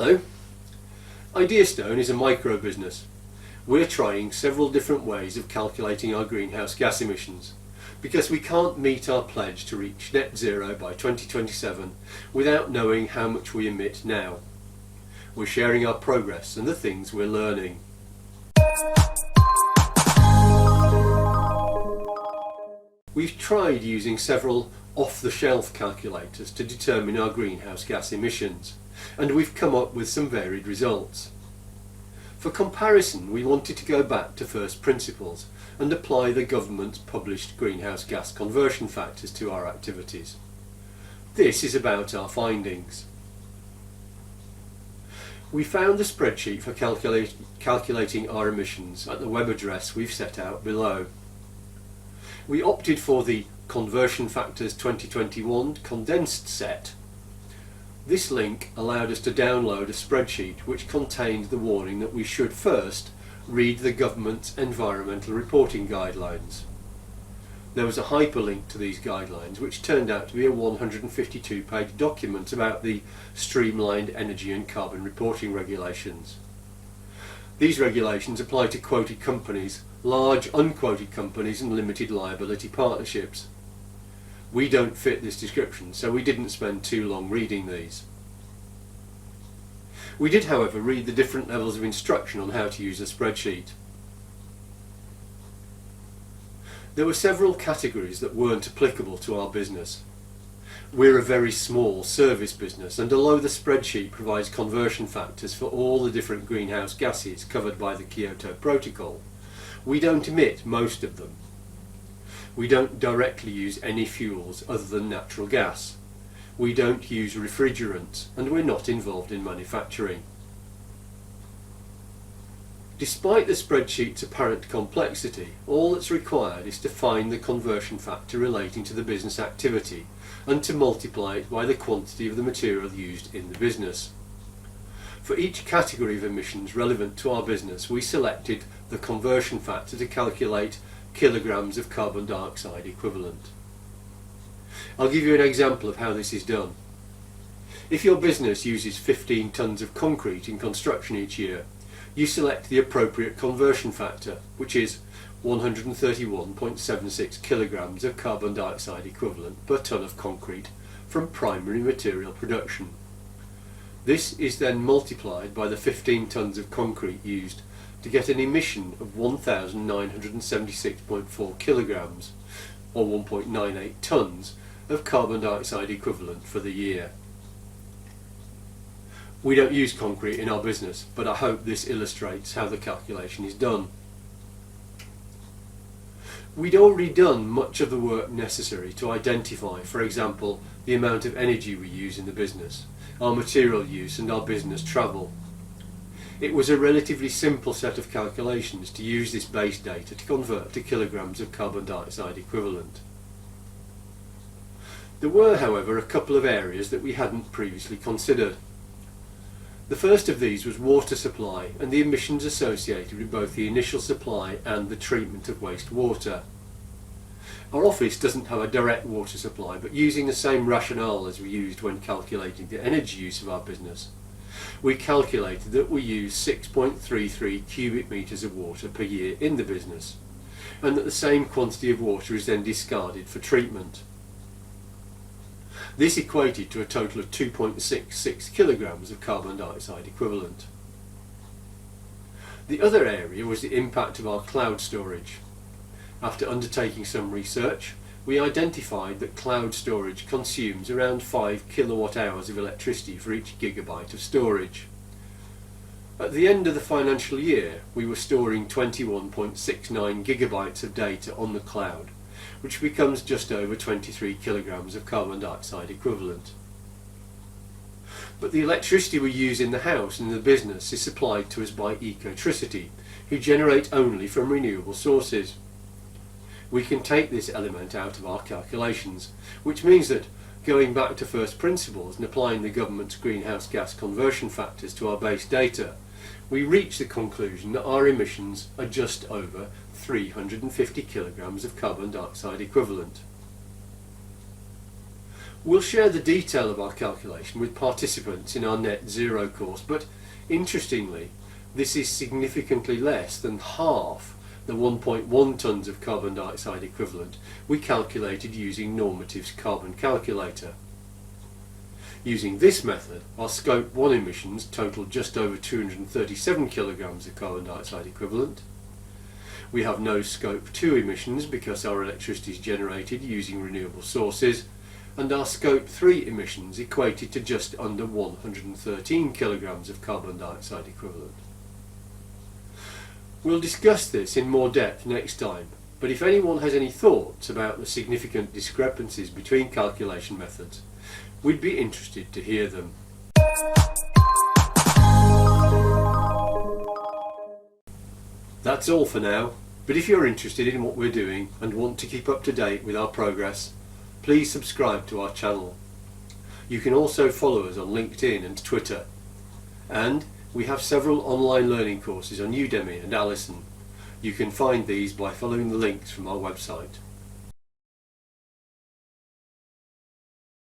Hello. Ideastone is a micro business. We're trying several different ways of calculating our greenhouse gas emissions because we can't meet our pledge to reach net zero by 2027 without knowing how much we emit now. We're sharing our progress and the things we're learning. We've tried using several off-the-shelf calculators to determine our greenhouse gas emissions, and we've come up with some varied results. For comparison, we wanted to go back to first principles and apply the government's published greenhouse gas conversion factors to our activities. This is about our findings. We found the spreadsheet for calculating our emissions at the web address we've set out below. We opted for the Conversion Factors 2021 condensed set. This link allowed us to download a spreadsheet which contained the warning that we should first read the government's environmental reporting guidelines. There was a hyperlink to these guidelines which turned out to be a 152-page document about the streamlined energy and carbon reporting regulations. These regulations apply to quoted companies, large unquoted companies and limited liability partnerships. We don't fit this description, so we didn't spend too long reading these. We did, however, read the different levels of instruction on how to use a spreadsheet. There were several categories that weren't applicable to our business. We're a very small service business, and although the spreadsheet provides conversion factors for all the different greenhouse gases covered by the Kyoto Protocol, we don't emit most of them. We don't directly use any fuels other than natural gas. We don't use refrigerants, and we're not involved in manufacturing. Despite the spreadsheet's apparent complexity, all that's required is to find the conversion factor relating to the business activity and to multiply it by the quantity of the material used in the business. For each category of emissions relevant to our business, we selected the conversion factor to calculate kilograms of carbon dioxide equivalent. I'll give you an example of how this is done. If your business uses 15 tonnes of concrete in construction each year, you select the appropriate conversion factor, which is 131.76 kilograms of carbon dioxide equivalent per tonne of concrete from primary material production. This is then multiplied by the 15 tonnes of concrete used to get an emission of 1,976.4 kilograms, or 1.98 tonnes, of carbon dioxide equivalent for the year. We don't use concrete in our business, but I hope this illustrates how the calculation is done. We'd already done much of the work necessary to identify, for example, the amount of energy we use in the business, our material use and our business travel. It was a relatively simple set of calculations to use this base data to convert to kilograms of carbon dioxide equivalent. There were, however, a couple of areas that we hadn't previously considered. The first of these was water supply and the emissions associated with both the initial supply and the treatment of wastewater. Our office doesn't have a direct water supply, but using the same rationale as we used when calculating the energy use of our business, we calculated that we use 6.33 cubic metres of water per year in the business, and that the same quantity of water is then discarded for treatment. This equated to a total of 2.66 kilograms of carbon dioxide equivalent. The other area was the impact of our cloud storage. After undertaking some research, we identified that cloud storage consumes around 5 kilowatt hours of electricity for each gigabyte of storage. At the end of the financial year, we were storing 21.69 gigabytes of data on the cloud, which becomes just over 23 kilograms of carbon dioxide equivalent. But the electricity we use in the house and in the business is supplied to us by Ecotricity, who generate only from renewable sources. We can take this element out of our calculations, which means that, going back to first principles and applying the government's greenhouse gas conversion factors to our base data, we reach the conclusion that our emissions are just over 350 kilograms of carbon dioxide equivalent. We'll share the detail of our calculation with participants in our Net Zero course, but interestingly, this is significantly less than half the 1.1 tonnes of carbon dioxide equivalent we calculated using Normative's carbon calculator. Using this method, our Scope 1 emissions total just over 237 kilograms of carbon dioxide equivalent. We have no Scope 2 emissions because our electricity is generated using renewable sources, and our Scope 3 emissions equated to just under 113 kilograms of carbon dioxide equivalent. We'll discuss this in more depth next time, but if anyone has any thoughts about the significant discrepancies between calculation methods, we'd be interested to hear them. That's all for now, but if you're interested in what we're doing and want to keep up to date with our progress, please subscribe to our channel. You can also follow us on LinkedIn and Twitter. And we have several online learning courses on Udemy and Allison. You can find these by following the links from our website.